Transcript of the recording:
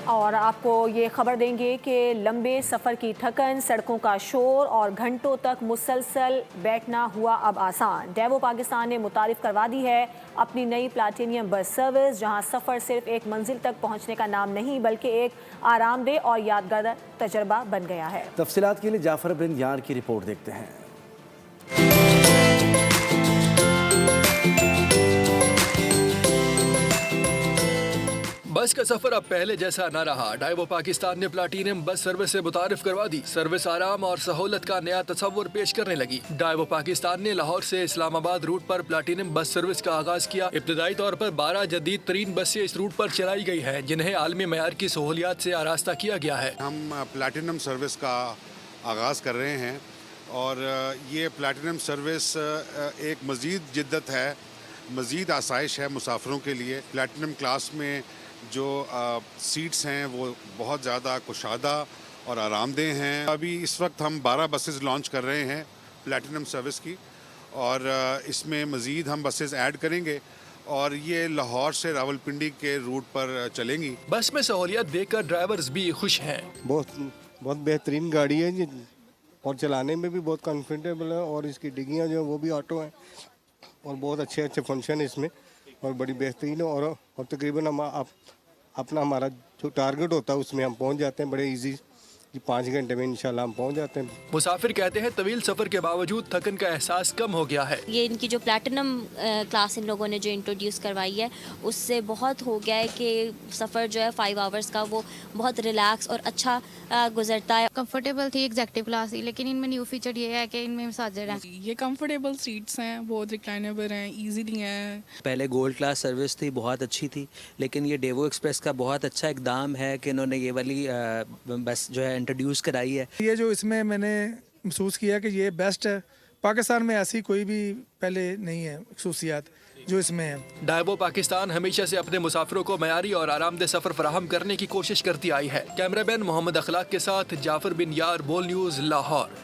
اور آپ کو یہ خبر دیں گے کہ لمبے سفر کی تھکن، سڑکوں کا شور اور گھنٹوں تک مسلسل بیٹھنا ہوا اب آسان۔ ڈیوو پاکستان نے متعارف کروا دی ہے اپنی نئی پلاٹینیم بس سروس، جہاں سفر صرف ایک منزل تک پہنچنے کا نام نہیں بلکہ ایک آرام دہ اور یادگار تجربہ بن گیا ہے۔ تفصیلات کے لیے جعفر بن یار کی رپورٹ دیکھتے ہیں۔ بس کا سفر اب پہلے جیسا نہ رہا۔ ڈائیو پاکستان نے پلاٹینیم بس سروس سے متعارف کروا دی۔ سروس آرام اور سہولت کا نیا تصور پیش کرنے لگی۔ ڈائیو پاکستان نے لاہور سے اسلام آباد روٹ پر پلاٹینیم بس سروس کا آغاز کیا۔ ابتدائی طور پر 12 جدید ترین بسیں اس روٹ پر چلائی گئی ہیں، جنہیں عالمی معیار کی سہولیات سے آراستہ کیا گیا ہے۔ ہم پلاٹینم سروس کا آغاز کر رہے ہیں اور یہ پلاٹینم سروس ایک مزید جدت ہے، مزید آسائش ہے مسافروں کے لیے۔ پلاٹینم کلاس میں جو سیٹس ہیں وہ بہت زیادہ کشادہ اور آرام دہ ہیں۔ ابھی اس وقت ہم 12 بسز لانچ کر رہے ہیں پلاٹینم سروس کی، اور اس میں مزید ہم بسز ایڈ کریں گے اور یہ لاہور سے راولپنڈی کے روٹ پر چلیں گی۔ بس میں سہولیت دیکھ کر ڈرائیورز بھی خوش ہیں۔ بہت بہترین گاڑی ہے اور چلانے میں بھی بہت کمفرٹیبل ہے، اور اس کی ڈگیاں جو ہیں وہ بھی آٹو ہیں اور بہت اچھے فنکشن ہے اس میں اور بڑی بہترین ہے، اور تقریباً ہم اپنا ہمارا جو ٹارگٹ ہوتا ہے اس میں ہم پہنچ جاتے ہیں بڑے ایزی، 5 گھنٹے میں انشاءاللہ ہم پہنچ جاتے ہیں۔ مسافر کہتے ہیں طویل سفر کے باوجود تھکن کا احساس کم ہو گیا ہے۔ یہ ان کی جو پلیٹینم کلاس ان لوگوں نے جو انٹروڈیوس کروائی ہے اس سے بہت ہو گیا ہے کہ سفر جو ہے 5 آورز کا وہ بہت ریلیکس اور اچھا گزرتا ہے۔ کمفرٹیبل تھی ایگزیکٹو کلاس ہی، لیکن ان میں نیو فیچر یہ ہے کہ ان میں مساجر ہیں۔ یہ کمفرٹیبل سیٹس ہیں، بہت ریکلائنیبل ہیں، ایزیلی ہیں۔ پہلے گولڈ کلاس سروس تھی، بہت اچھی تھی، لیکن یہ ڈیوو ایکسپریس کا بہت اچھا اقدام ہے کہ انہوں نے یہ والی بس جو ہے انٹروڈیوس کرائی ہے۔ یہ جو اس میں نے محسوس کیا کہ یہ بیسٹ ہے، پاکستان میں ایسی کوئی بھی پہلے نہیں ہے خصوصیات جو اس میں ہے۔ ڈائیو پاکستان ہمیشہ سے اپنے مسافروں کو معیاری اور آرام دہ سفر فراہم کرنے کی کوشش کرتی آئی ہے۔ کیمرہ مین محمد اخلاق کے ساتھ جعفر بن یار، بول نیوز، لاہور۔